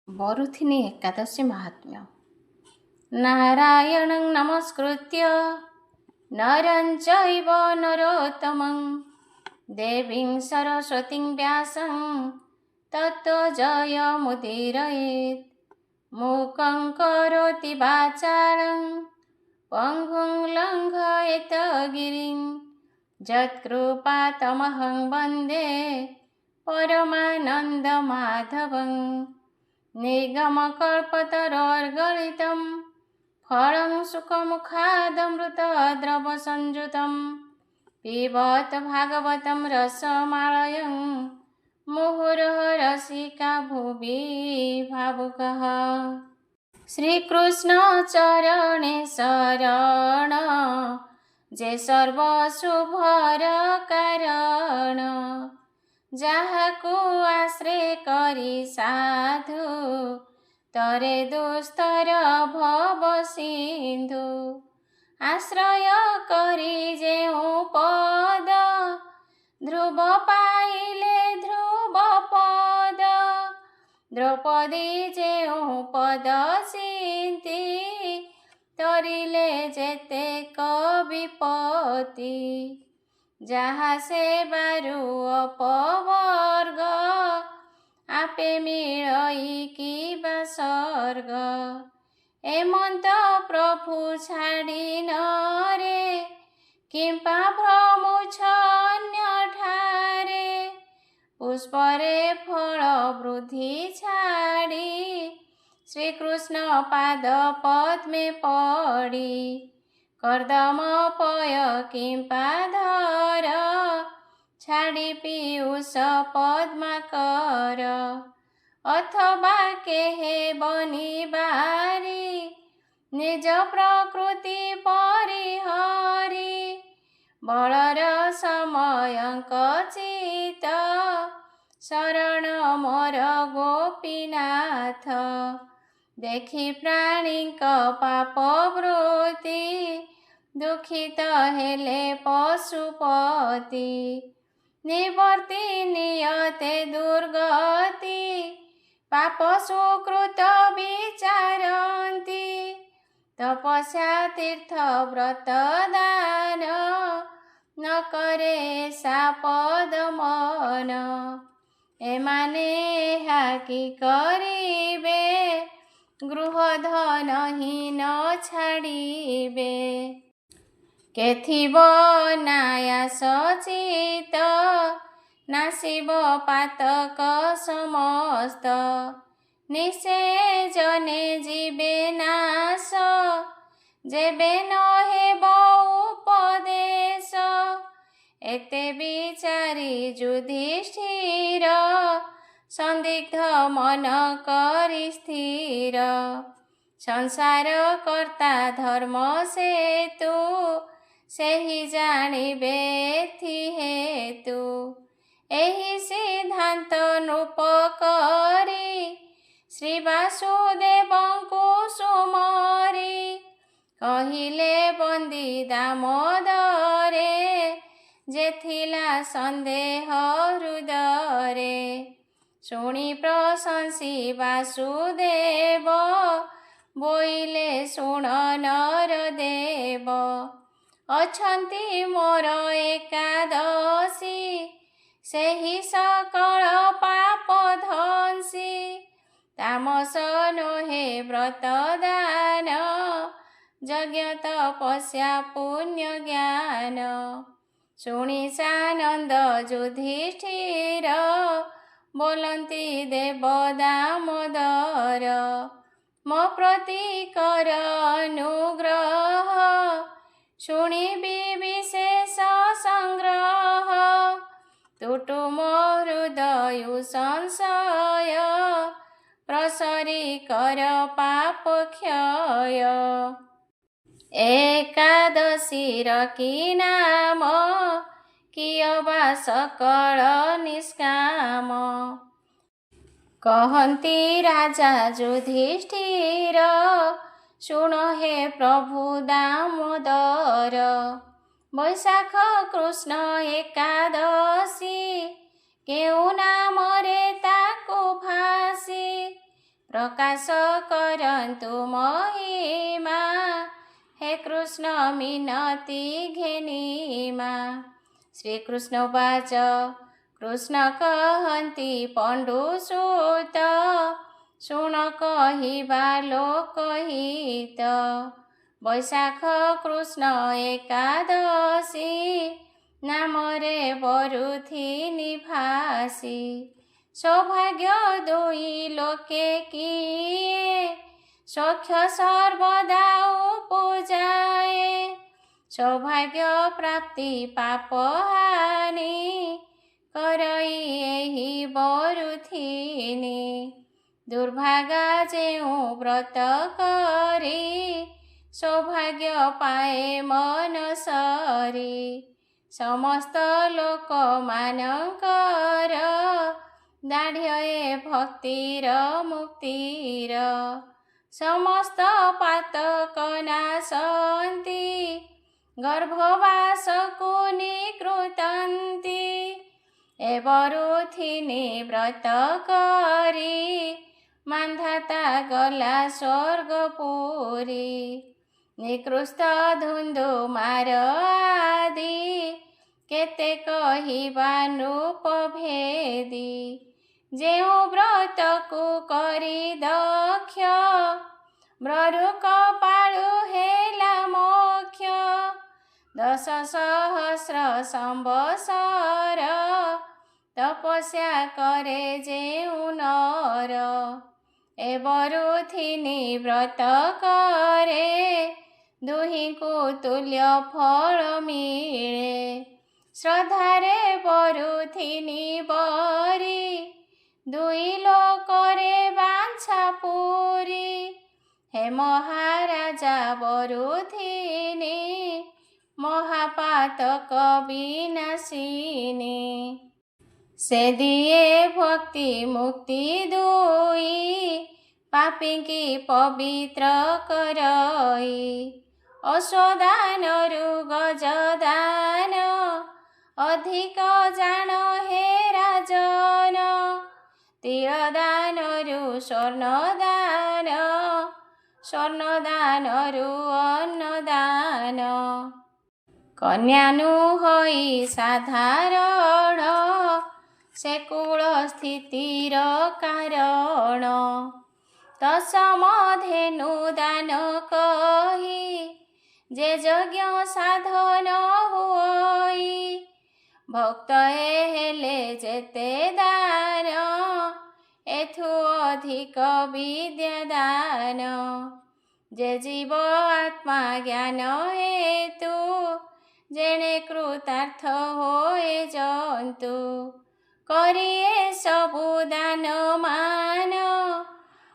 ବରୁଥିନି ଏକାଦଶୀ ମାହାତ୍ମ୍ୟ। ନାରାୟଣଂ ନମସ୍କୃତ୍ୟ ନରଂ ଚୈବ ନରୋତ୍ତମଂ ଦେବୀଂ ସରସ୍ୱତୀଂ ବ୍ୟାସଂ ତତୋ ଜୟମୁଦୀରୟେତ୍। ମୂକଂ କରୋତି ବାଚାଳଂ ପଙ୍ଗୁଂ ଲଙ୍ଘୟେତ ଗିରିଂ ଯତ୍କୃପାତମହଂ ବନ୍ଦେ ପରମାନନ୍ଦମାଧବଂ। निगमकल्पतरोर्गलितं फलं सुखमुखादमृतद्रवसंयुतं पिबत भागवतं रसमालयं मुहुरः रसिका भुवि भावुकः। श्रीकृष्ण चरणे शरण जे सर्वशुभर कारण ଯାହାକୁ ଆଶ୍ରୟ କରି ସାଧୁ ତରେ ଦୁସ୍ତର ଭବ ସିନ୍ଧୁ। ଆଶ୍ରୟ କରି ଯେଉଁ ପଦ ଧ୍ରୁବ ପାଇଲେ ଧ୍ରୁବ ପଦ। ଦ୍ରୌପଦୀ ଯେଉଁ ପଦ ଚିନ୍ତି ତରିଲେ ଯେତେକ ବିପତ୍ତି। ଯାହା ସେବାରୁ ଅପବର୍ଗ ଆପେ ମିଳଇ କିବା ସ୍ୱର୍ଗ। ଏମନ୍ତ ପ୍ରଭୁ ଛାଡ଼ି ନରେ କିମ୍ପା ଭ୍ରମୁଛ ଅନ୍ୟଠାରେ। ପୁଷ୍ପରେ ଫଳ ବୃଦ୍ଧି ଛାଡ଼ି ଶ୍ରୀକୃଷ୍ଣ ପାଦ ପଦ୍ମେ ପଡ଼ି। କର୍ଦ୍ଦମ ପୟ କିମ୍ପା ଧର ଛାଡ଼ି ପୀୟୁଷ ପଦ୍ମାକର। ଅଥବା କେହେ ବନିବାରି ନିଜ ପ୍ରକୃତି ପରିହରି। ବଳର ସମୟଙ୍କ ଚିତ ଶରଣ ମୋର ଗୋପୀନାଥ। ଦେଖି ପ୍ରାଣୀଙ୍କ ପାପ ବୃତ୍ତି ଦୁଃଖିତ ହେଲେ ପଶୁପତି। ନିବର୍ତ୍ତି ନିୟତେ ଦୁର୍ଗତି ପାପ ସୁକୃତ ବିଚାରନ୍ତି। ତପସ୍ୟା ତୀର୍ଥ ବ୍ରତ ଦାନ ନ କରେ ସାପଦ ମନ। ଏମାନେ ଏହା କି କରିବେ ଗୃହଧନ ହୀନ ଛାଡ଼ିବେ। କେଥିବ ନାୟାସ ଚିତ ନାସିବ ପାତକ ସମସ୍ତ। ନିଷେଜନେ ଯିବେ ନାଶ ଯେବେ ନ ହେବ ଉପଦେଶ। ଏତେ ବିଚାରି ଯୁଧିଷ୍ଠିର ସନ୍ଦିଗ୍ଧ ମନ କରି ସ୍ଥିର। ସଂସାର କର୍ତ୍ତା ଧର୍ମ ସେତୁ ସେହି ଜାଣିବେ ଏଥି ହେତୁ। ଏହି ସିଦ୍ଧାନ୍ତ ନୃପ କରି ଶ୍ରୀ ବାସୁଦେବଙ୍କୁ ସୁମରି। କହିଲେ ବନ୍ଦୀ ଦାମୋଦରେ ଯେ ଥିଲା ସନ୍ଦେହ ହୃଦୟରେ। ଶୁଣି ପ୍ରଶଂସି ବାସୁଦେବ ବୋଇଲେ ଶୁଣ ନରଦେବ। ଅଛନ୍ତି ମୋର ଏକାଦଶୀ ସେହି ସକଳ ପାପ ଧ୍ୱଂସୀ। ତାମସ ନୋହେ ବ୍ରତ ଦାନ ଯଜ୍ଞ ତପସ୍ୟା ପୁଣ୍ୟ ଜ୍ଞାନ। ଶୁଣି ସାନନ୍ଦ ଯୁଧିଷ୍ଠିର ବୋଲନ୍ତି ଦେବ ଦାମୋଦର। ମୋ ପ୍ରତି କର ଅନୁଗ୍ରହ ଶୁଣିବି ବିଶେଷ ସଂଗ୍ରହ। ତୁଟୁ ମୋ ହୃଦୟ ସଂଶୟ ପ୍ରସରି କର ପାପ କ୍ଷୟ। ଏକାଦଶୀର କି ନାମ କିୟ ବା ସକଳ ନିଷ୍କାମ। କହନ୍ତି ରାଜା ଯୁଧିଷ୍ଠିର ଶୁଣ ହେ ପ୍ରଭୁ ଦାମୋଦର। ବୈଶାଖ କୃଷ୍ଣ ଏକାଦଶୀ କେଉଁ ନାମରେ ତାକୁ ଫାସି। प्रकाश करन्तु महिमा हे कृष्ण मिनती घेनिमा। श्रीकृष्ण उवाच कृष्ण कहन्ति पण्डुसुत शुण कहिबा लोकहित। वैशाख कृष्ण एकादशी नामरे बरुथिनी भासी। सौभाग्य दुई लोके किए सख्य सर्वदा उपजाए। सौभाग्य प्राप्ति पाप हानि करई एहि बरुथिनी। दुर्भागा जेउ व्रत करी सौभाग्य पाए मन सरी। समस्त लोक मानकर दाढ़े भक्तिर मुक्तिर। समस्त पातक नाशन्ति गर्भवासको निकृतन्ति। ए बरुथिनी व्रत करी मान्धाता गला स्वर्गपुरी। निकृष्ट धुन्धु मार आदि केते कहिबा नृप भेदी। जेउ व्रतकु करी दक्ष ब्ररु कपाळु हेला मोक्ष। 10 सहस्र संवत्सर तपस्या करे जेउ नर। ए बरुथिनी व्रत करे दुहिंकु तुल्य फल मिले। श्रद्धारे बरुथिनी बरी दुई लोकरे बांछा पूरी। हे महाराजा बरुथिनी महापातक विनाशिनी। से दिए भक्ति मुक्ति दुई पापिंकी पवित्र करई। अश्वदानरु गजदान अधिक जान हे राजन। तीरदानरु स्वर्णदान स्वर्णदानरु अन्नदान। कन्यानु होई साधारण से कुल स्थितिर कारण। तत्समधेनु दान कही जे यज्ञ साधन होई। भक्त हेले जेते दान एथु अधिक विद्या दान। जे जीव आत्मा ज्ञान हेतु जेणे कृतार्थ होए जंतु। करिए सबु दान मान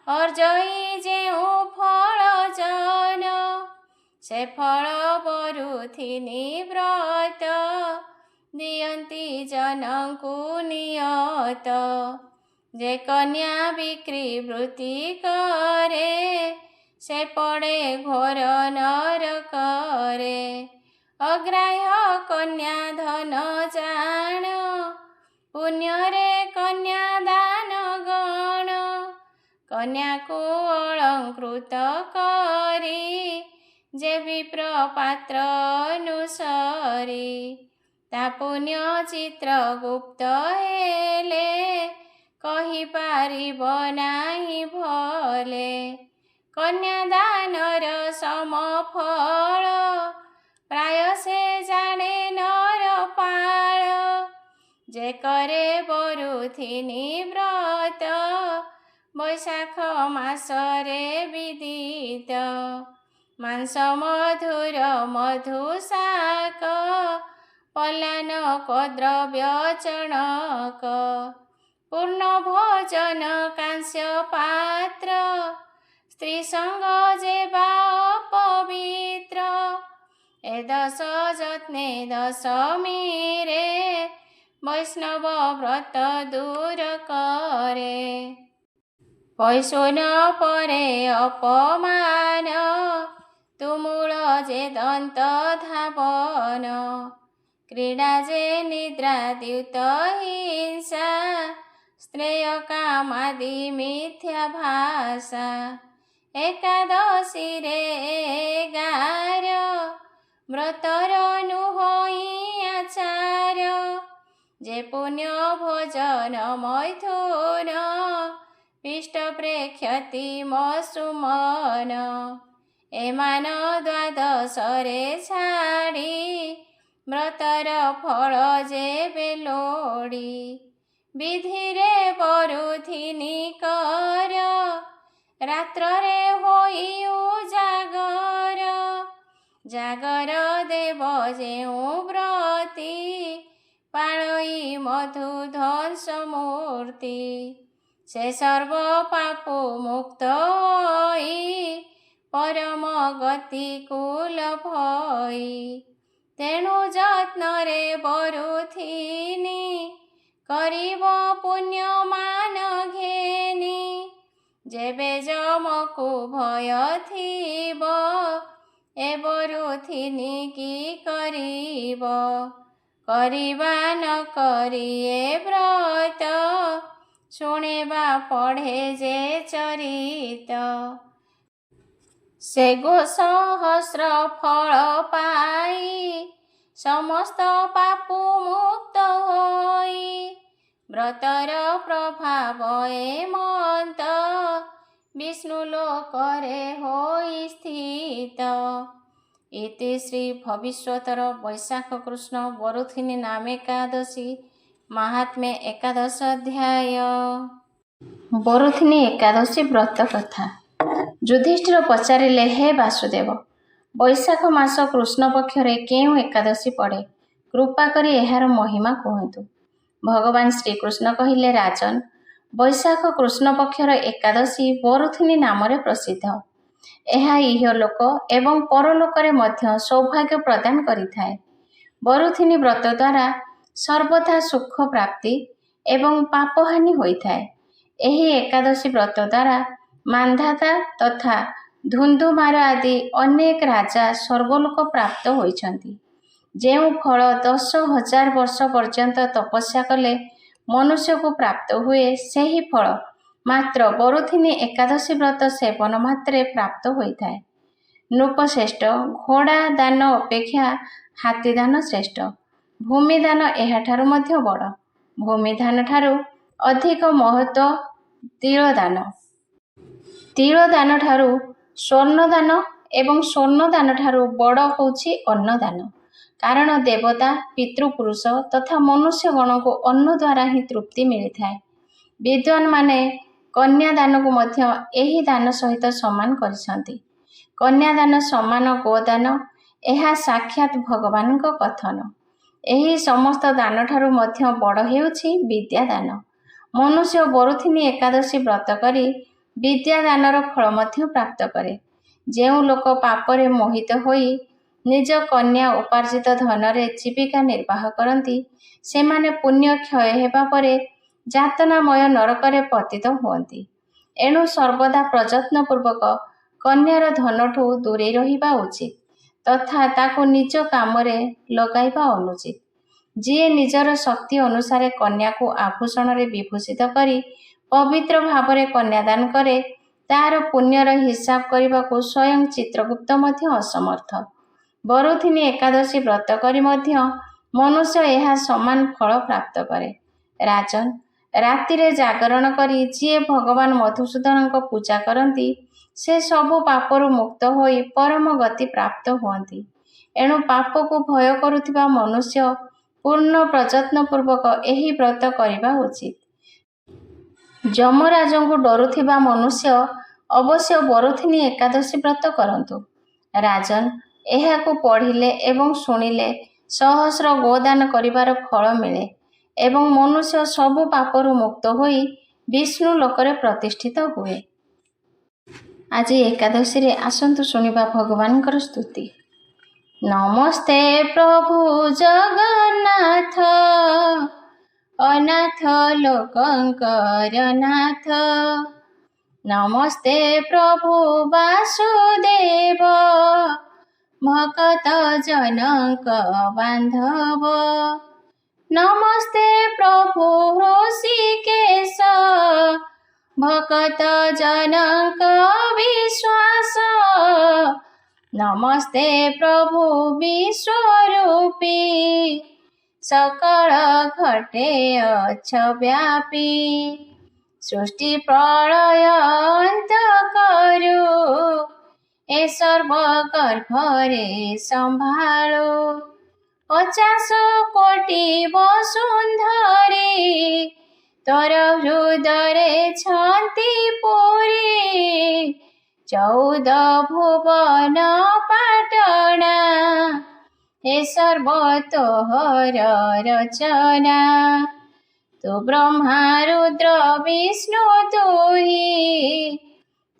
अर्जई जेउ फल जन। से फल बरुथिनी व्रत दियंती जनंकु नियत। जे कन्या बिक्री वृत्ति करे से पड़े घोर नरकरे। अग्राह्य कन्या धन जान पुण्य रे कन्या दान गण। कन्या को अलंकृत करी जे विप्र पात्र अनुसरी। ता पुण्य चित्र गुप्त हेले कही पारिब नाही भले। कन्यादानर समफल प्राय से जाने नरपाल। जे करे बरुथिनी व्रत वैशाख मासरे विदित। मांस मधुर मधुशाक पलान द्रव्य चणक। पूर्ण भोजन कांस्य पात्र स्त्री संग जेबा अपवित्र। ए 10 यत्ने दशमी रे वैष्णव व्रत दूर करे। पैसो न परे अपमान तुमूल जे दंत धावन। क्रीडा जे निद्रा द्युत हिंसा ଶ୍ରେୟ କାମାଦି ମିଥ୍ୟା ଭାଷା। ଏକାଦଶୀରେ 11 ବ୍ରତର ନୁହଁ ଆଚାର। ଯେ ପୁଣ୍ୟ ଭୋଜନ ମୈଥୁନ ପିଷ୍ଟ ପ୍ରେକ୍ଷତି ମସୁମନ। ଏମାନ ଦ୍ୱାଦଶରେ ଛାଡ଼ି ବ୍ରତର ଫଳ ଯେବେ ଲୋଡ଼ି। ବିଧିରେ ବରୁଥିନି କର ରାତ୍ରରେ ହୋଇ ଉଜାଗର। ଜାଗର ଦେବ ଯେଉଁ ବ୍ରତୀ ପାଳଇ ମଧୁ ଧ୍ୱଂସ ମୂର୍ତ୍ତି। ସେ ସର୍ବ ପାପୁ ମୁକ୍ତ ହୋଇ ପରମ ଗତି କୁଲ ଭଇ। ତେଣୁ ଯତ୍ନରେ ବରୁଥିନି କରିବ ପୁଣ୍ୟମାନ ଘେନି। ଯେବେ ଯମକୁ ଭୟ ଥିବ ଏ ବରୁଥିନି କି କରିବ। କରିବା ନ କରି ଏ ବ୍ରତ ଶୁଣିବା ପଢ଼େ ଯେ ଚରିତ। ସେ ଗୋସହସ୍ର ଫଳ ପାଇ ସମସ୍ତ ପାପୁ ମୁକ୍ତ ହୋଇ। ବ୍ରତର ପ୍ରଭାବ ଏ ମନ୍ତ ବିଷ୍ଣୁ ଲୋକରେ ହୋଇ ସ୍ଥିତ। ଇତି ଶ୍ରୀ ଭବିଷ୍ୟତର ବୈଶାଖ କୃଷ୍ଣ ବରୁଥିନି ନାମେକାଦଶୀ ମାହାତ୍ମ୍ୟ ଏକାଦଶ ଅଧ୍ୟାୟ। ବରୁଥିନି ଏକାଦଶୀ ବ୍ରତ କଥା। ଯୁଧିଷ୍ଠିର ପଚାରିଲେ, ହେ ବାସୁଦେବ, ବୈଶାଖ ମାସ କୃଷ୍ଣ ପକ୍ଷରେ କେଉଁ ଏକାଦଶୀ ପଡ଼େ? କୃପା କରି ଏହାର ମହିମା କୁହନ୍ତୁ। ଭଗବାନ ଶ୍ରୀକୃଷ୍ଣ କହିଲେ, ରାଜନ୍, ବୈଶାଖ କୃଷ୍ଣ ପକ୍ଷର ଏକାଦଶୀ ବରୁଥିନି ନାମରେ ପ୍ରସିଦ୍ଧ। ଏହା ଇହଲୋକ ଏବଂ ପରଲୋକରେ ମଧ୍ୟ ସୌଭାଗ୍ୟ ପ୍ରଦାନ କରିଥାଏ। ବରୁଥିନି ବ୍ରତ ଦ୍ୱାରା ସର୍ବଦା ସୁଖ ପ୍ରାପ୍ତି ଏବଂ ପାପହାନି ହୋଇଥାଏ। ଏହି ଏକାଦଶୀ ବ୍ରତ ଦ୍ୱାରା ମାନ୍ଧାତା ତଥା ଧୁନ୍ଧୁମାର ଆଦି ଅନେକ ରାଜା ସ୍ୱର୍ଗଲୋକ ପ୍ରାପ୍ତ ହୋଇଛନ୍ତି। ଯେଉଁ ଫଳ 10,000 ବର୍ଷ ପର୍ଯ୍ୟନ୍ତ ତପସ୍ୟା କଲେ ମନୁଷ୍ୟକୁ ପ୍ରାପ୍ତ ହୁଏ, ସେହି ଫଳ ମାତ୍ର ବରୁଥିନି ଏକାଦଶୀ ବ୍ରତ ସେବନ ମାତ୍ରେ ପ୍ରାପ୍ତ ହୋଇଥାଏ। ନୃପଶ୍ରେଷ୍ଠ, ଘୋଡ଼ା ଦାନ ଅପେକ୍ଷା ହାତୀ ଦାନ ଶ୍ରେଷ୍ଠ। ଭୂମି ଦାନ ଏହାଠାରୁ ମଧ୍ୟ ବଡ଼। ଭୂମି ଦାନଠାରୁ ଅଧିକ ମହତ୍ତ୍ୱ ତିଳଦାନ। ତିଳଦାନଠାରୁ ସ୍ୱର୍ଣ୍ଣଦାନ ଏବଂ ସ୍ୱର୍ଣ୍ଣଦାନଠାରୁ ବଡ଼ ହେଉଛି ଅନ୍ନଦାନ। କାରଣ ଦେବତା, ପିତୃପୁରୁଷ ତଥା ମନୁଷ୍ୟଗଣଙ୍କୁ ଅନ୍ନ ଦ୍ୱାରା ହିଁ ତୃପ୍ତି ମିଳିଥାଏ। ବିଦ୍ୱାନମାନେ କନ୍ୟାଦାନକୁ ମଧ୍ୟ ଏହି ଦାନ ସହିତ ସମାନ କରିଛନ୍ତି। କନ୍ୟାଦାନ ସମାନ ଗୋଦାନ, ଏହା ସାକ୍ଷାତ୍ ଭଗବାନଙ୍କ କଥନ। ଏହି ସମସ୍ତ ଦାନଠାରୁ ମଧ୍ୟ ବଡ଼ ହେଉଛି ବିଦ୍ୟାଦାନ। ମନୁଷ୍ୟ ବରୁଥିନି ଏକାଦଶୀ ବ୍ରତ କରି ବିଦ୍ୟାଦାନର ଫଳ ମଧ୍ୟ ପ୍ରାପ୍ତ କରେ। ଯେଉଁ ଲୋକ ପାପରେ ମୋହିତ ହୋଇ ନିଜ କନ୍ୟା ଉପାର୍ଜିତ ଧନରେ ଜୀବିକା ନିର୍ବାହ କରନ୍ତି, ସେମାନେ ପୁଣ୍ୟ କ୍ଷୟ ହେବା ପରେ ଯାତନାମୟ ନରକରେ ପତିତ ହୁଅନ୍ତି। ଏଣୁ ସର୍ବଦା ପ୍ରଯତ୍ନପୂର୍ବକ କନ୍ୟାର ଧନଠୁ ଦୂରେଇ ରହିବା ଉଚିତ ତଥା ତାକୁ ନିଜ କାମରେ ଲଗାଇବା ଅନୁଚିତ। ଯିଏ ନିଜର ଶକ୍ତି ଅନୁସାରେ କନ୍ୟାକୁ ଆଭୂଷଣରେ ବିଭୂଷିତ କରି ପବିତ୍ର ଭାବରେ କନ୍ୟାଦାନ କରେ, ତାହାର ପୁଣ୍ୟର ହିସାବ କରିବାକୁ ସ୍ୱୟଂ ଚିତ୍ରଗୁପ୍ତ ମଧ୍ୟ ଅସମର୍ଥ। ବରୁଥିନି ଏକାଦଶୀ ବ୍ରତ କରି ମଧ୍ୟ ମନୁଷ୍ୟ ଏହା ସମାନ ଫଳ ପ୍ରାପ୍ତ କରେ। ରାଜନ୍, ରାତିରେ ଜାଗରଣ କରି ଯିଏ ଭଗବାନ ମଧୁସୂଦନଙ୍କ ପୂଜା କରନ୍ତି, ସେ ସବୁ ପାପରୁ ମୁକ୍ତ ହୋଇ ପରମ ଗତି ପ୍ରାପ୍ତ ହୁଅନ୍ତି। ଏଣୁ ପାପକୁ ଭୟ କରୁଥିବା ମନୁଷ୍ୟ ପୂର୍ଣ୍ଣ ପ୍ରଯତ୍ନପୂର୍ବକ ଏହି ବ୍ରତ କରିବା ଉଚିତ। ଯମରାଜଙ୍କୁ ଡରୁଥିବା ମନୁଷ୍ୟ ଅବଶ୍ୟ ବରୁଥିନି ଏକାଦଶୀ ବ୍ରତ କରନ୍ତୁ। ରାଜନ୍, ଏହାକୁ ପଢ଼ିଲେ ଏବଂ ଶୁଣିଲେ ସହସ୍ର ଗୋଦାନ କରିବାର ଫଳ ମିଳେ ଏବଂ ମନୁଷ୍ୟ ସବୁ ପାପରୁ ମୁକ୍ତ ହୋଇ ବିଷ୍ଣୁ ଲୋକରେ ପ୍ରତିଷ୍ଠିତ ହୁଏ। ଆଜି ଏକାଦଶୀରେ ଆସନ୍ତୁ ଶୁଣିବା ଭଗବାନଙ୍କର ସ୍ତୁତି। ନମସ୍ତେ ପ୍ରଭୁ ଜଗନ୍ନାଥ, ଅନାଥ ଲୋକଙ୍କର ନାଥ। ନମସ୍ତେ ପ୍ରଭୁ ବାସୁଦେବ, ଭକତ ଜନଙ୍କ ବାନ୍ଧବ। नमस्ते प्रभु हृषिकेश भक्त जनक विश्वास नमस्ते प्रभु विश्वरूपी सकल घटे अछ व्यापी सृष्टि प्रलय अंत करू ए सर्व गर्भरे संभाळू 50 कोटी वसुंधरी तोर हृदये छन्ति पुरी 14 भुवन पाटणा हे सर्व तोहर रचना तू ब्रह्मा रुद्र विष्णु तुही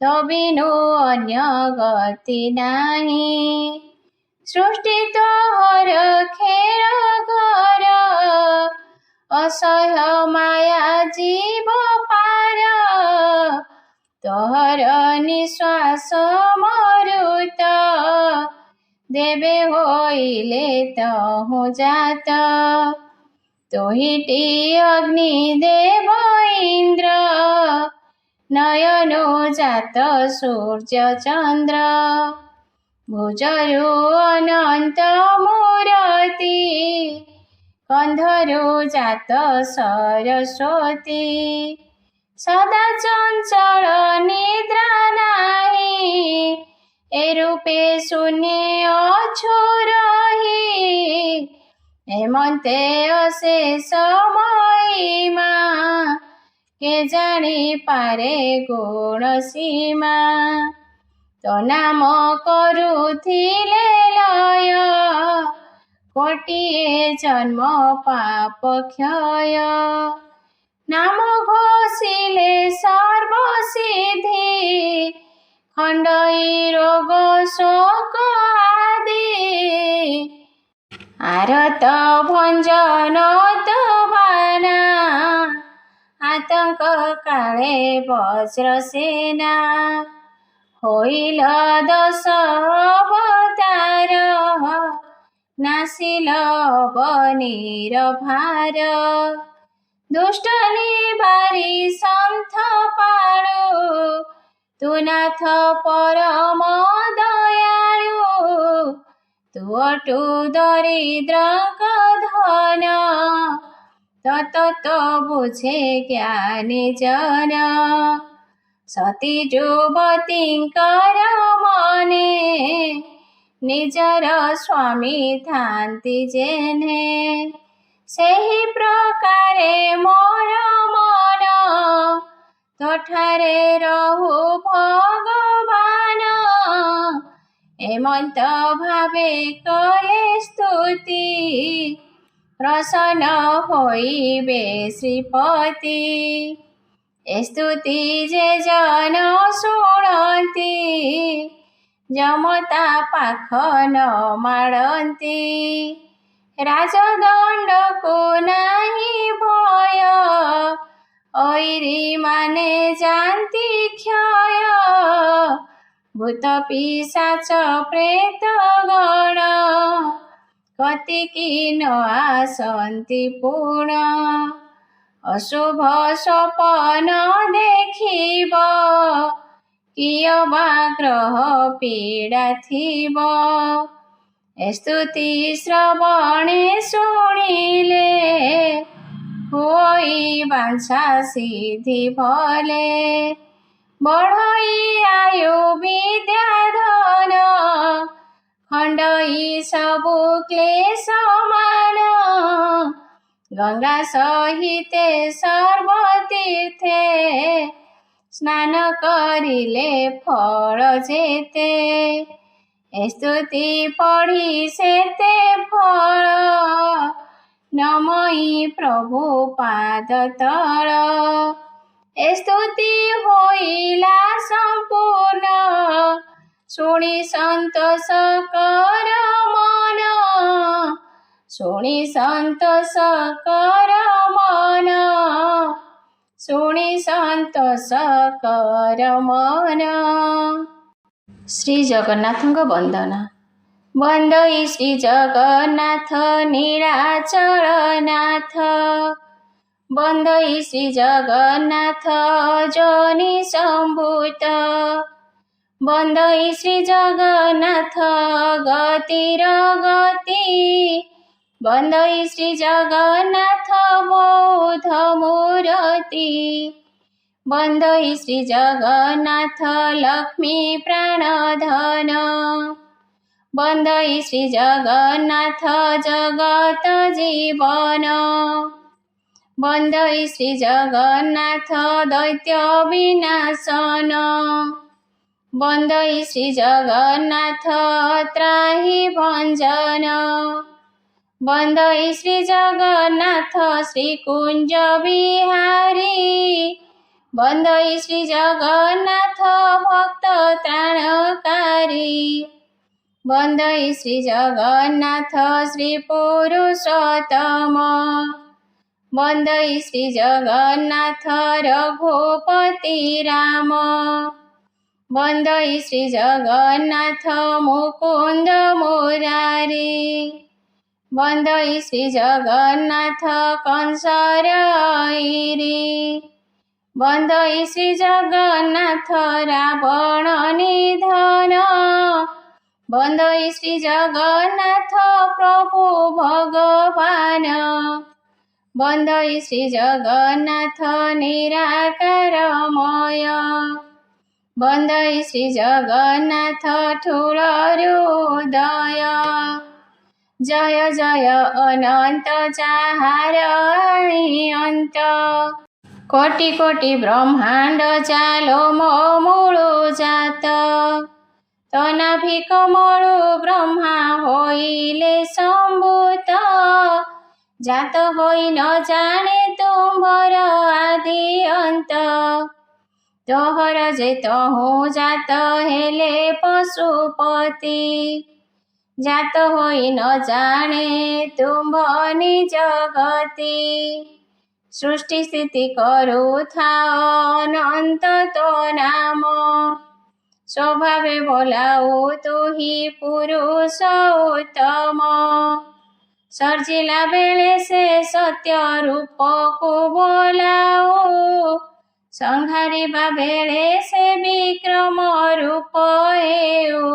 तो बिनु अन्य गति नाही सृष्टि तोहर खेर घर असह्य माया जीव पार तोहर निश्वास मरुत देवे होइले तहु जात तोहिटी अग्नि देव इंद्र नयनो जात सूर्य चंद्र भुजरु अनंत मूरति कंधरु जात सरस्वती सदा चंचल निद्रा नाही ए रूपे शून्य अछु रही हेमंते अशेष महिमा के जानी पारे गुण सीमा तो नाम करुथिले लय कोटिए जन्म पाप क्षय नाम घोषिले सर्वसिद्धि खंडई रोग शोक आदि आरत भंजन तुबाना आतंक काले वज्रसेना होइल 10 अवतार नासिल अवनीर भार दुष्ट निवारी संथ पाळू तू नाथ परम दयाळु तू अटू दरिद्र धन तत बुझे ज्ञानी जन सती युवतींकर मने निजर स्वामी थांती जेने सेही प्रकारे मोर मन तोठारे रहु भगवान हेमंत भावे कले स्तुति प्रसन्न होइबे श्रीपति स्तुति जे जन शुणती जमता पाख न माड़ती राजदंड को नाही भय ऐरी माने जानती क्षय भूत पिशाच प्रेत गण कतिकी न आसन्ति पुण अशुभ स्वपन देखिब किय बा ग्रह पीड़ा थिब स्तुति श्रवणे शुणिले होई वांछा सिद्धि भले बढ़ई आयु विद्या धन खंडई सबु क्लेश मान गंगा सहिते सर्वतीर्थे स्नान करिले फल जेते स्तुति पढ़ी सेते फल नमई प्रभु पाद तल स्तुति होइला संपूर्ण शुणी संतोष कर मन शुणी संतोष कर मन शुणी संतोष कर मन। श्री जगन्नाथ वंदना। ବନ୍ଦଇ ଶ୍ରୀ ଜଗନ୍ନାଥ ନୀଳାଚଳନାଥ। ବନ୍ଦଇ ଶ୍ରୀ ଜଗନ୍ନାଥ ଯୋନି ସମ୍ଭୂତ। ବନ୍ଦଇ ଶ୍ରୀ ଜଗନ୍ନାଥ ଗତିର ଗତି। ବନ୍ଦଇ ଶ୍ରୀ ଜଗନ୍ନାଥ ବୌଦ୍ଧ ମୂରତି। ବନ୍ଦଇ ଶ୍ରୀ ଜଗନ୍ନାଥ ଲକ୍ଷ୍ମୀ ପ୍ରାଣଧନ। ବନ୍ଦଇ ଶ୍ରୀ ଜଗନ୍ନାଥ ଜଗତ ଜୀବନ। ବନ୍ଦଇ ଶ୍ରୀ ଜଗନ୍ନାଥ ଦୈତ୍ୟ ବିନାଶନ। ବନ୍ଦଇ ଶ୍ରୀ ଜଗନ୍ନାଥ ତ୍ରାହି ଭଞ୍ଜନ। ବନ୍ଦଇ ଶ୍ରୀ ଜଗନ୍ନାଥ ଶ୍ରୀକୁଞ୍ଜ ବିହାରୀ। ବନ୍ଦଇ ଶ୍ରୀ ଜଗନ୍ନାଥ ଭକ୍ତ ତ୍ରାଣକାରୀ। ବନ୍ଦଇ ଶ୍ରୀ ଜଗନ୍ନାଥ ଶ୍ରୀ ପୁରୁଷୋତ୍ତମ। ବନ୍ଦଇ ଶ୍ରୀ ଜଗନ୍ନାଥ ରଘୁପତି ରାମ। ବନ୍ଦଇ ଶ୍ରୀ ଜଗନ୍ନାଥ ମୁକୁନ୍ଦ ମୁରାରୀ। ବନ୍ଦଇ ଶ୍ରୀ ଜଗନ୍ନାଥ କଂସର ଐରୀ। ବନ୍ଦଇ ଶ୍ରୀ ଜଗନ୍ନାଥ ରାବଣ ନିଧନ। ବନ୍ଦଇ ଶ୍ରୀ ଜଗନ୍ନାଥ ପ୍ରଭୁ ଭଗବାନ। ବନ୍ଦଇ ଶ୍ରୀ ଜଗନ୍ନାଥ ନିରାକାରମୟ। ବନ୍ଦଇ ଶ୍ରୀ ଜଗନ୍ନାଥ ଠୁଳରୁ ଉଦୟ। ଜୟ ଜୟ ଅନନ୍ତ ଯାହାର ଅନ୍ତ। କୋଟି କୋଟି ବ୍ରହ୍ମାଣ୍ଡ ଚାଲୋ ମୋ ମୂଳୁ ଜାତ। ତନାଭି କମଳୁ ବ୍ରହ୍ମା ହୋଇଲେ ସମ୍ଭୂତ। ଜାତ ହୋଇ ନ ଜାଣେ ତୁମ୍ଭର ଆଦି ଅନ୍ତ। ତୋହର ଯେ ତହୁଁ ଜାତ ହେଲେ ପଶୁପତି। ଜାତ ହୋଇ ନ ଜାଣେ ତୁମ୍ଭ ନିଜ ଗତି। ସୃଷ୍ଟି ସ୍ଥିତି କରୁଥାଅ ଅନନ୍ତ ତୋ ନାମ। ସ୍ୱଭାବେ ବୋଲାଉ ତୁହି ପୁରୁଷ ଉତ୍ତମ। ସର୍ଜିଲା ବେଳେ ସେ ସତ୍ୟ ରୂପକୁ ବୋଲାଉ। ସଂହାରିବା ବେଳେ ସେ ବିକ୍ରମ ରୂପ ହେଉ।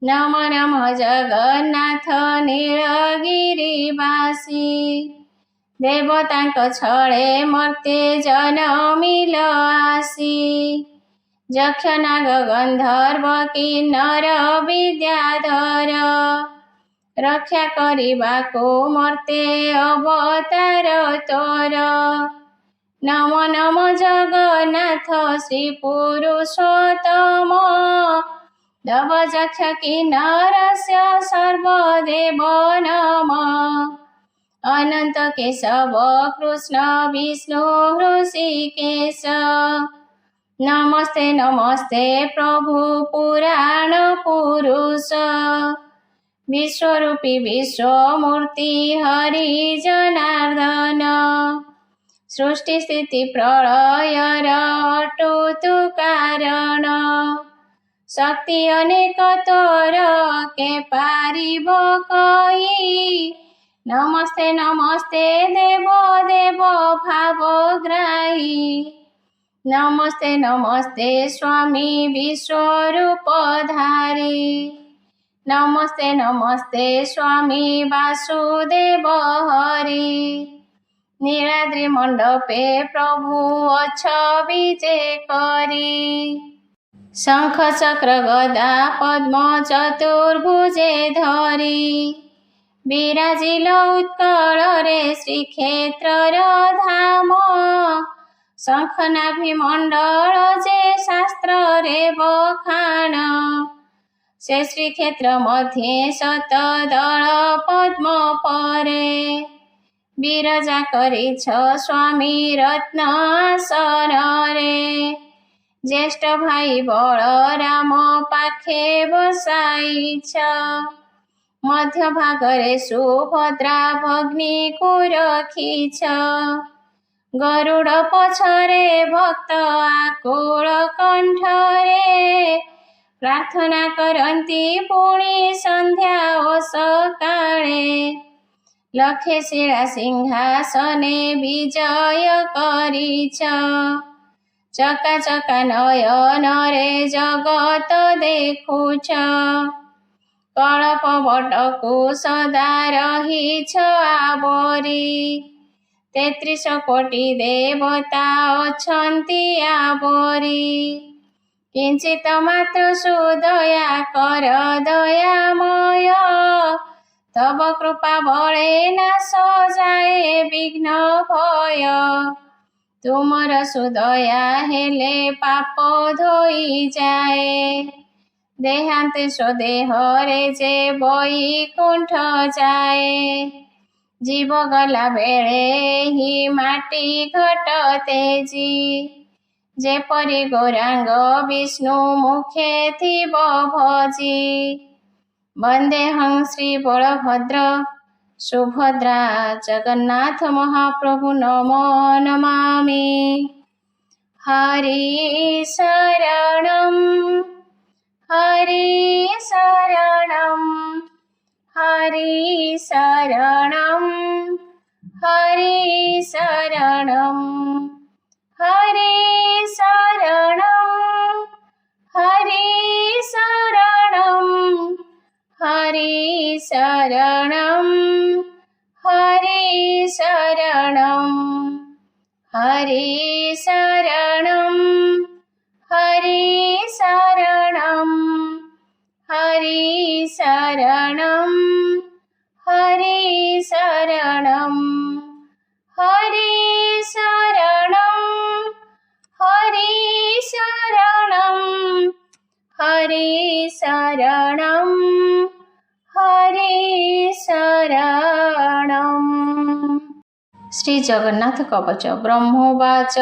ନମ ନମ ଜଗନ୍ନାଥ ନୀଳଗିରିବାସୀ। ଦେବତାଙ୍କ ଛଳେ ମର୍ତ୍ତେ ଜନମିଲ ଆସି। ଯକ୍ଷ ନାଗ ଗନ୍ଧର୍ବ କିନ୍ନର ବିଦ୍ୟାଧର। ରକ୍ଷା କରିବାକୁ ମର୍ତ୍ତେ ଅବତାର ତୋର। ନମ ନମ ଜଗନ୍ନାଥ ଶ୍ରୀ ପୁରୁଷୋତ୍ତମ। ଦବ ଯକ୍ଷ କିନ୍ନରସ୍ୟ ସର୍ବଦେବ ନମ। ଅନନ୍ତ କେଶବ କୃଷ୍ଣ ବିଷ୍ଣୁ ହୃଷିକେଶ। ନମସ୍ତେ ନମସ୍ତେ ପ୍ରଭୁ ପୁରାଣ ପୁରୁଷ। ବିଶ୍ୱରୂପୀ ବିଶ୍ୱମୂର୍ତ୍ତି ହରି ଜନାର୍ଦ୍ଦନ। ସୃଷ୍ଟି ସ୍ଥିତି ପ୍ରଳୟର ଅଟୁ ତୁ କାରଣ। ଶକ୍ତି ଅନେକ ତୋର କେ ପାରିବ କହି। ନମସ୍ତେ ନମସ୍ତେ ଦେବ ଦେବ ଭାବଗ୍ରାହୀ। ନମସ୍ତେ ନମସ୍ତେ ସ୍ୱାମୀ ବିଶ୍ୱରୂପଧାରୀ। ନମସ୍ତେ ନମସ୍ତେ ସ୍ୱାମୀ ବାସୁଦେବ ହରି। ନୀଳାଦ୍ରି ମଣ୍ଡପେ ପ୍ରଭୁ ଅଛ ବିଜେ କରି। ଶଙ୍ଖ ଚକ୍ର ଗଦା ପଦ୍ମ ଚତୁର୍ଭୁଜେ ଧରି। ବିରାଜିଲ ଉତ୍କଳରେ ଶ୍ରୀକ୍ଷେତ୍ରର ଧାମ। ଶଙ୍ଖ ନାଭି ମଣ୍ଡଳ ଯେ ଶାସ୍ତ୍ରରେ ବଖାଣ। ସେ ଶ୍ରୀକ୍ଷେତ୍ର ମଧ୍ୟେ ଶତଦଳ ପଦ୍ମ ପରେ। ବିରଜା କରିଛ ସ୍ୱାମୀ ରତ୍ନ ଆସନରେ। ଜ୍ୟେଷ୍ଠ ଭାଇ ବଳରାମ ପାଖେ ବସାଇଛ। ମଧ୍ୟ ଭାଗରେ ସୁଭଦ୍ରା ଭଗ୍ନୀକୁ ରଖିଛ। ଗରୁଡ଼ ପଛରେ ଭକ୍ତ ଆକୁଳ କଣ୍ଠରେ। प्रार्थना करन्ती पुणी सन्ध्या सकाळे लखे शिळा सिंहासने विजय करिछ चका चका नयन रे जगत देखुछ कळप बटकु सदा रहिछ आवरी 33 कोटी देवता अछन्ति आवरी किंचित मात्र सुदया कर दयामय तब कृपा बळे नाश जाए विघ्न भय तुमर सुदया हेले पाप धोई जाए देहांत स्वदेह रे जे बैकुंठ जाए जीव गला बेळे ही माटी घट तेजी जेपरी गौरांग विष्णु मुखे थिब भजी वंदेहं श्री बलभद्र सुभद्रा जगन्नाथ महाप्रभु नमो नमामि हरि शरणं हरि शरणं हरि शरणं हरि शरणं हरि शरणं हरि शरणं हरि शरणं हरि शरणं हरि शरणं हरि शरणं हरि शरणं हरि शरणं हरि शरणं हरि शरणं हरि शरणं हरि शरणं। श्री जगन्नाथ कवच ब्रह्मोवाच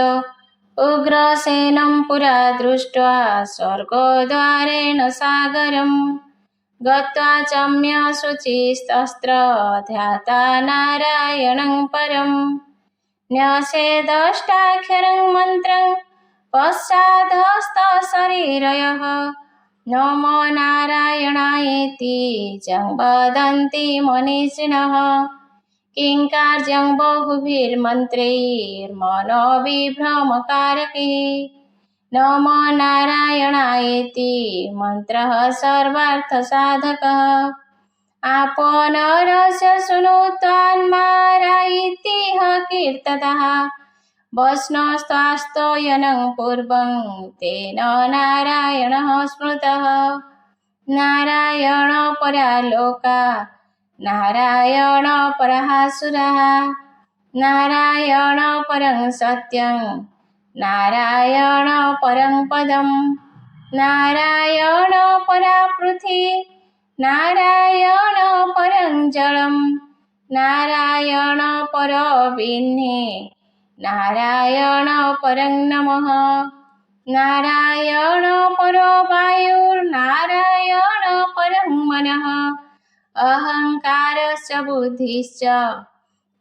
उग्रसेनं पुरा दृष्ट्वा स्वर्गद्वारेण सागरं गत्वा चम्य शुचिस्तस्त्र ध्याता नारायणं परं न्यसेदष्टाक्षरं मन्त्रं पश्चादस्तशरीरयः नमो नारायणायेति चं वदन्ति मनीषिणः किङ्कार्यं बहुभिर्मन्त्रैर्मनोविभ्रमकारकैः नमो नारायणायेति मन्त्रः सर्वार्थसाधकः आपो नरस्य शृणुत्वान्मारायितिह कीर्ततः वैष्णवस्त्वास्तयनं पूर्वं तेन नारायणः स्मृतः नारायण परा लोका नारायण परः सुरः नारायण परं सत्यं नारायण परं पदं नारायण परा पृथ्वी नारायण परं जलं नारायण परो विह्ने नारायण परं नमः नारायण परो वायुर्नारायण परं मनः अहंकारस्य बुद्धिश्च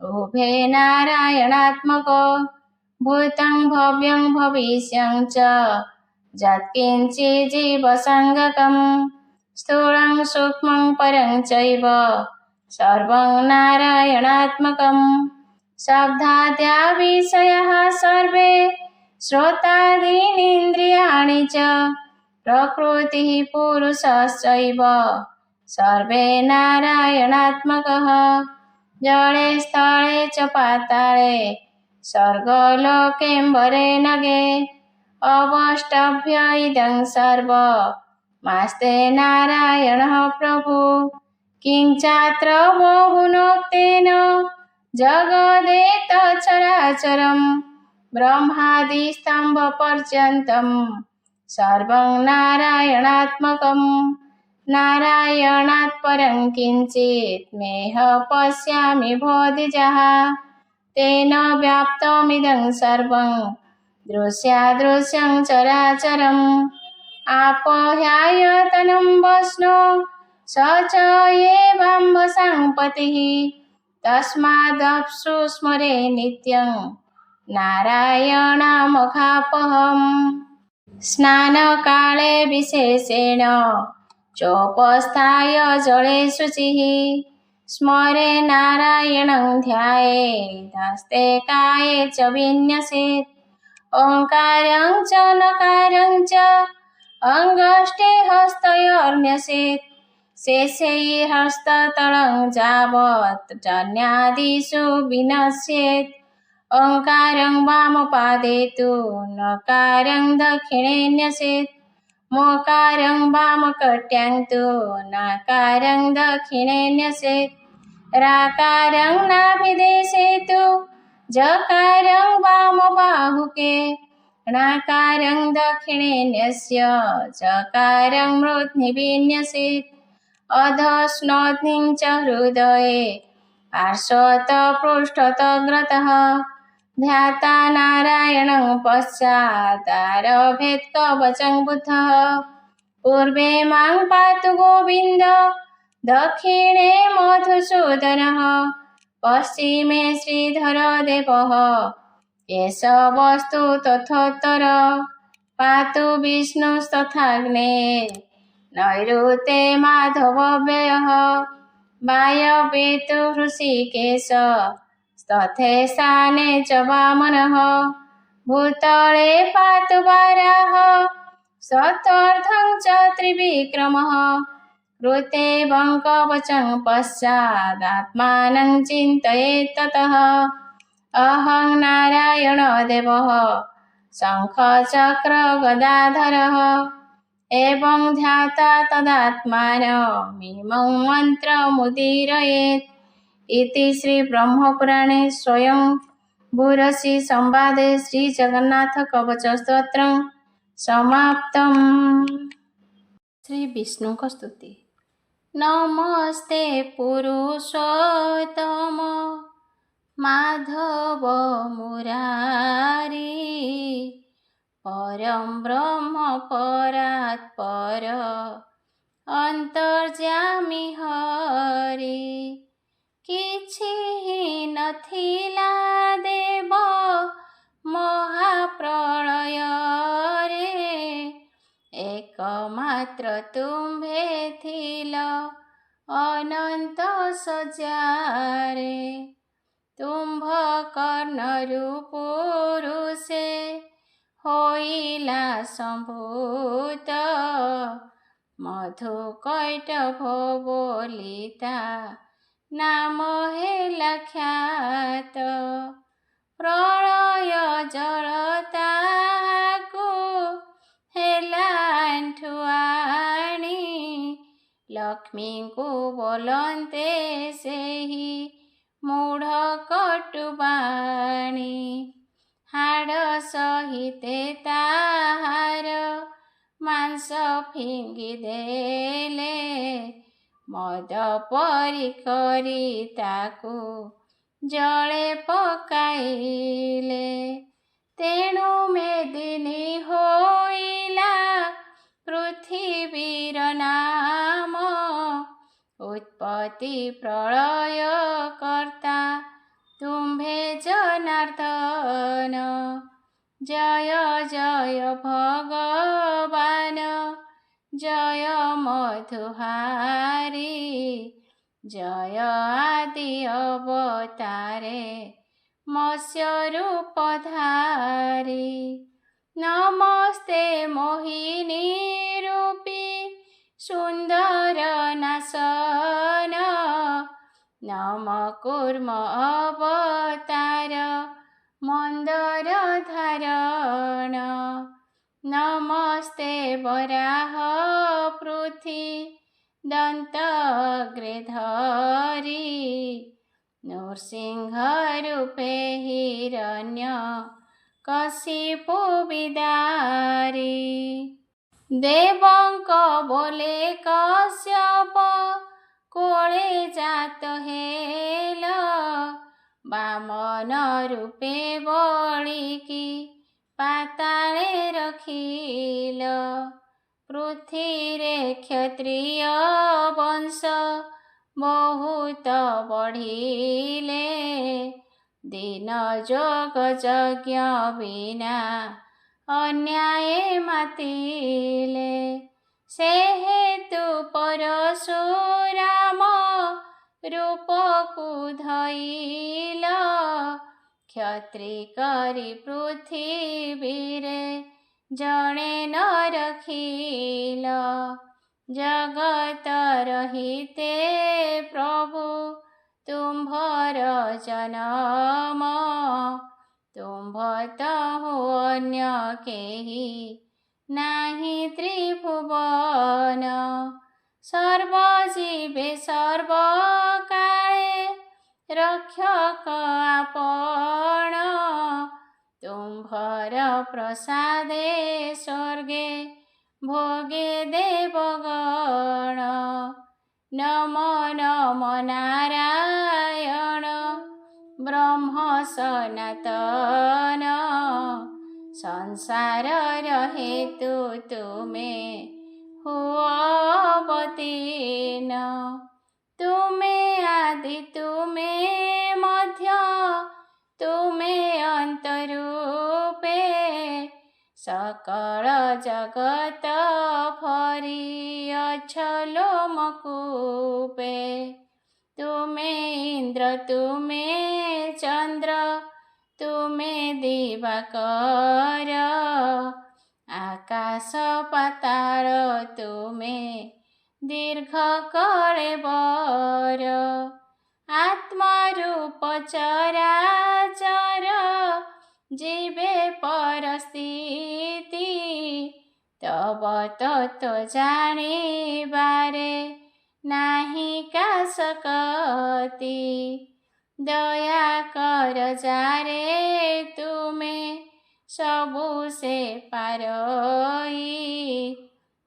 उभे नारायणात्मको भूतं भव्यं भविष्यं च यत्किञ्चित् जीवसङ्गकं स्थूलं सूक्ष्मं परं चैव सर्वं नारायणात्मकं शब्दाद्या विषयाः सर्वे श्रोत्रादीनीन्द्रियाणि च प्रकृतिः पुरुषश्चैव सर्वे नारायणात्मकः जले स्थले च पाताले स्वर्गलोकेऽम्बरे नगे अवष्टभ्य इदं सर्वमास्ते नारायणः प्रभु किं चात्र बहुनोक्तेन जगदेतच्चराचरं ब्रह्मादिस्तम्भपर्यन्तं सर्वं नारायणात्मकं नारायणात् परं किञ्चित् मेह पश्यामि बोधिजः तेन व्याप्तमिदं सर्वं दृश्यादृश्यं चराचरम् आपोह्यायतनं वष्णो स च एवाम्बसाङ्पतिः तस्मादप्सु स्मरे नित्यं नारायणामखापहम्। स्नानकाले विशेषेण चोपस्थाय जले शुचिः स्मरे नारायणं ध्यायेदस्ते काये च विन्यसेत् ओङ्कारं च नकारं च अङ्गष्टे हस्तयोर्न्यसेत् शेषैर्हस्ततलं यावत् जन्यादिषु विनश्येत् ओङ्कारं वामपादे तु नकारं दक्षिणे न्यसेत् मोकारं वामकट्यां तु नकारं दक्षिणे न्यसेत् राकारं नाभिदेशे तु जकारं वामबाहुके णकारं दक्षिणे न्यस्य चकारं मूर्ध्नि न्यसेत् अधस्नोध्निं च हृदये पार्श्वत पृष्ठतग्रतः ध्याता नारायणं पश्चादारभेत् कवचं बुद्धः पूर्वे मां पातु गोविन्द दक्षिणे मधुसूदनः पश्चिमे श्रीधरदेवः केशवस्तु तथोत्तर पातु विष्णुस्तथाग्ने नैऋते माधवव्ययः वायव्ये तु हृषीकेश तथैशाने च वामनः भूतले पातु वाराह चतुर्थं च त्रिविक्रमः कृते कवचं पश्चादात्मानं चिन्तयेत् ततः अहं नारायणदेवः शङ्खचक्रगदाधरः एवं ध्याता तदात्मानमिमं मन्त्रमुदीरयेत् इति श्रीब्रह्मपुराणे स्वयंभूरसि संवादे श्रीजगन्नाथकवचस्तोत्रं समाप्तम्। श्री विष्णु को स्तुति। नमस्ते पुरुषोत्तम माधव मुरारी परं ब्रह्म परात्पर अंतर्जामी हरि किछि नथिला देव महाप्रलय रे एकमात्र तुम्भे थिल अनंत सजारे तुम्भ कर्णरु पुरुषे होइला संभूत मधु कैटभ बोलिता नाम हेला ख्यात प्रलय जलताकु हेला आंठुआणी लक्ष्मी को बोलते सेही मूढ़ कटुबाणी हाड़ सहिते ताहार मांस फिंगी देले मद परी करी ताकू जले पकाइले तेणु मेदिनी होइला पृथिवीर नाम उत्पत्ति प्रलय कर्ता तुम्भे जनार्दन जय जय भगवान जय मधुहारी जय आदि अवतारे मत्स्य रूपधारी नमस्ते मोहिनी रूपी सुंदर नासन नम कूर्म अवतार मंदर धारण नमस्ते वराह पृथ्वी दंतग्रेधरी नृसिंह रूपे हिरण्य कशिपु विदारी देवंक बोले कश्यप कोळे जात हेल बामन रूपे बलिकी पाताळे रखिल पृथ्वीरे क्षत्रिय वंश बहुत बढ़िले दिन जोग यज्ञ बिना ଅନ୍ୟାୟେ ମାତିଲେ। ସେ ହେତୁ ପରଶୁରାମ ରୂପକୁ ଧଇଲ, କ୍ଷତ୍ରି କରି ପୃଥିବୀରେ ଜଣେ ନ ରଖିଲ। ଜଗତର ହିତେ ପ୍ରଭୁ ତୁମ୍ଭର ଜନମ, ତୁମ୍ଭ ତହୁଁ ଅନ୍ୟ କେହି ନାହିଁ ତ୍ରିଭୁବନ। ସର୍ବଜୀବେ ସର୍ବକାଳେ ରକ୍ଷକ ଆପଣ, ତୁମ୍ଭର ପ୍ରସାଦେ ସ୍ୱର୍ଗେ ଭୋଗେ ଦେବଗଣ। ନମ ନମ ନାରାୟଣ ବ୍ରହ୍ମ ସନାତନ, ସଂସାରର ହେତୁ ତୁମେ ହୁଅ ଅବତୀର୍ଣ୍ଣ। ତୁମେ ଆଦି ତୁମେ ମଧ୍ୟ ତୁମେ ଅନ୍ତ ରୂପେ, ସକଳ ଜଗତ ଭରି ଅଛ ଲୋମକୂପେ। ତୁମେ ଇନ୍ଦ୍ର ତୁମେ ଚନ୍ଦ୍ର ତୁମେ ଦିବାକର, ଆକାଶ ପାତାଳ ତୁମେ ଦୀର୍ଘ କଳେବର। ଆତ୍ମରୂପ ଚରାଚର ଯିବେ ପରସ୍ଥିତି, ତବ ତତ୍ତ୍ୱ ଜାଣିବାରେ ନାହିଁ କା ଶକ୍ତି। ଦୟା କର ଯାରେ ତୁମେ ସବୁ ସେ ପାରଇ,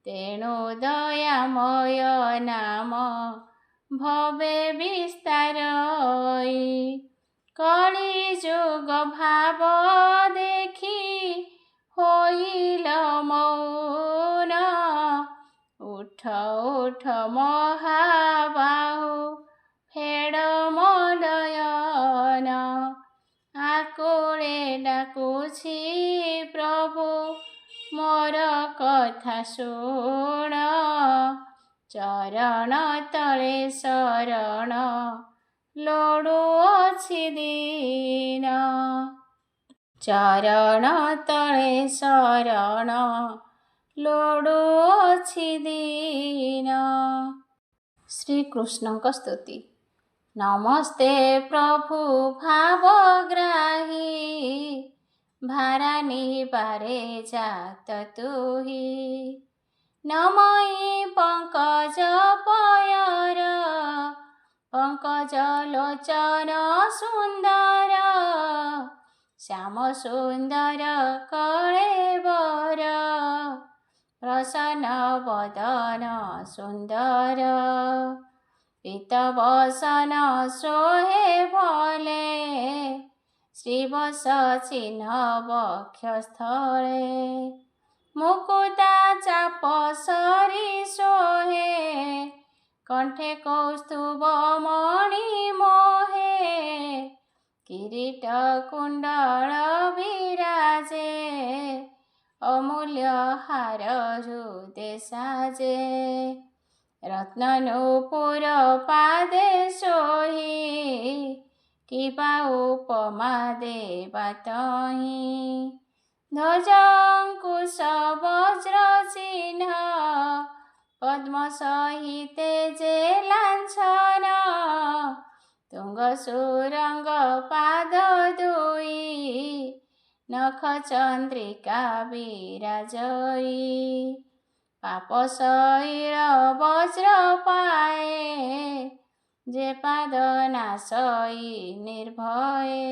ତେଣୁ ଦୟାମୟ ନାମ ଭବେ ବିସ୍ତାରଇ। କଳି ଯୁଗ ଭାବ ଦେଖି ହୋଇଲ ମୌନ, ଉଠ ଉଠ ମହାବାହୁ ଫେଡ଼ ମୋ ନୟନ। ଆକୁଳେ ଡାକୁଛି ପ୍ରଭୁ ମୋର କଥା ଶୁଣ, ଚରଣ ତଳେ ଶରଣ ଲୋଡ଼ୁଅଛି ଦିନ। ଚରଣ ତଳେ ଶରଣ ଲୋଡ଼ୁଅଛି ଦିନ। ଶ୍ରୀକୃଷ୍ଣଙ୍କ ସ୍ତୁତି। ନମସ୍ତେ ପ୍ରଭୁ ଭାବଗ୍ରାହୀ, ଭାରା ନିବାରେ ଜାତ ତୁହି। ନମଇ ପଙ୍କଜ ପୟର, ପଙ୍କଜ ଲୋଚନ ସୁନ୍ଦର। ଶ୍ୟାମ ସୁନ୍ଦର କଳେବର, ପ୍ରସନ୍ନ ବଦନ ସୁନ୍ଦର। ପୀତବସନ ଶୋହେ ଭଲେ, ଶ୍ରୀବତ୍ସ ଚିହ୍ନ ବକ୍ଷಸ್ಥଳେ। ମୁକୁତା ଚାପ ସରି ଶୋହେ, କଣ୍ଠେ କୌସ୍ତୁଭ ମଣି ମୋହେ। କିରୀଟ କୁଣ୍ଡଳ ବିରାଜେ, ଅମୂଲ୍ୟ ହାର ହୃଦେ ସାଜେ। ରତ୍ନ ନୂପୁର ପାଦେ ଶୋହି, କିବା ଉପମା ଦେବା ତହିଁ। ଧ୍ୱଜ ଅଙ୍କୁଶ ବଜ୍ର ଚିହ୍ନ, ପଦ୍ମ ସହିତେ ଯେ ଲାଞ୍ଛନ। ତୁଙ୍ଗ ସୁରଙ୍ଗ ପାଦ ଦୁଇ, ନଖ ଚନ୍ଦ୍ରିକା ବିରାଜଇ। ପାପ ଶୈଳ ବଜ୍ର ପାଏ, ଯେ ପାଦ ନାଶଇ ନିର୍ଭଏ।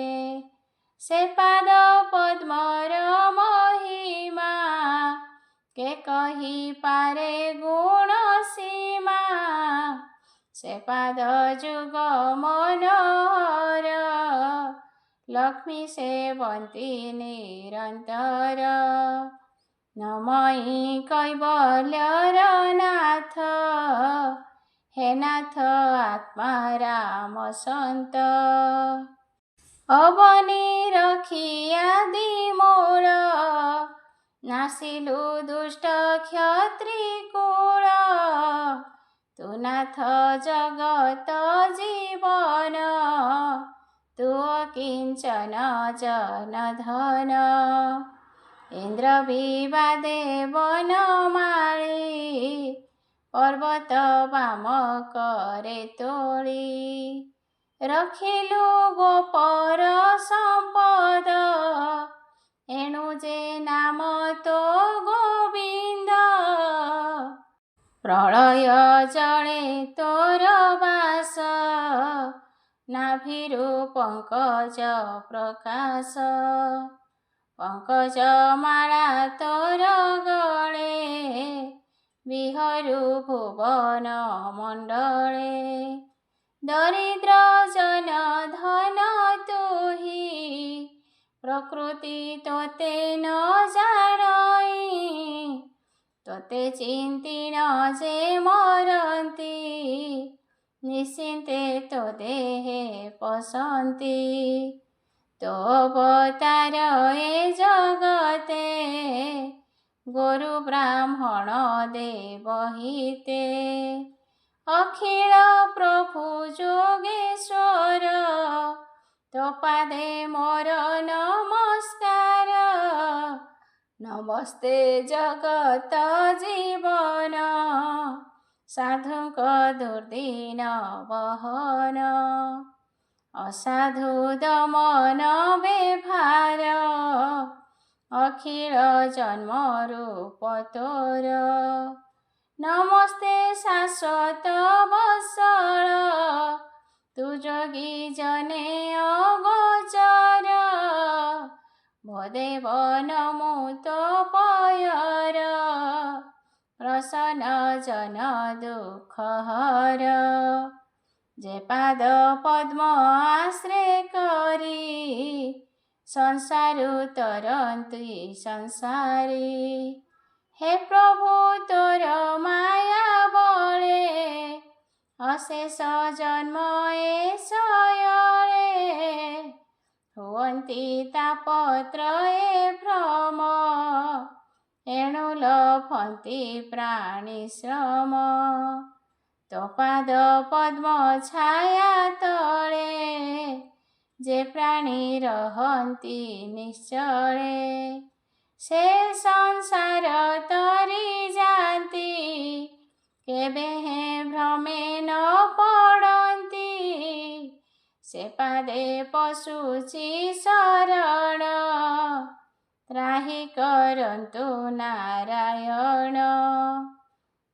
ସେ ପାଦ ପଦ୍ମର ମହିମା, କେ କହିପାରେ ଗୁଣ ସୀମା। ସେ ପାଦ ଯୁଗ ମନୋହର, ଲକ୍ଷ୍ମୀ ସେବନ୍ତୀ ନିରନ୍ତର। ନମଇ କୈବଲ୍ୟର ନାଥ, ହେ ନାଥ ଆତ୍ମା ରାମ ସନ୍ତ। ଅବନି ରଖି ଆଦି ମୂଳ, नासिलु दुष्ट क्षत्रिकुल तु नाथ जगत जीवन तु किञ्चन जनधन इंद्र विवादे वनमाळी पर्वत बाम करे तोळी रखिलु गोपर संपद एणु जे नाम तो गोविंद प्रलय जळे तोर बास नाभिरु पंकज प्रकाश पंकज माला तोर गळे विहरु भुवन मंडले दरिद्र जन धन तुही प्रकृति तोते न जाणई तोते चिंतिन जे मरंती निश्चिंते तो देहे पसंती तो अवतार ए जगते गुरु ब्राह्मण देव हिते अखिल प्रभु जोगेश्वर तो पादे मोर नमस्कार नमस्ते जगत जीवन साधुक दुर्दिन बहन असाधु दमन व्यवहार अखिल जन्म रूप तोर नमस्ते शाश्वत वत्सल तु जोगी जने अगोचर भदेव नमुत पयर प्रसन्न जन दुख हर जे पाद पद्म आश्रय करी संसारु तरंती संसारी हे प्रभु तोर माया बळे अशेष जन्म ए शयळे हुवन्ति तापत्र ए भ्रम एणु लभन्ति प्राणी श्रम तो पाद पद्म छाया तळे जे प्राणी रहन्ति निश्चळे से संसार तरी जाती केबे हे भ्रमे न पड़न्ति से पादे पशुची शरण त्राहि करन्तु नारायण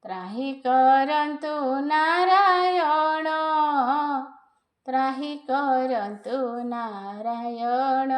त्राहि करन्तु नारायण त्राहि करन्तु नारायण।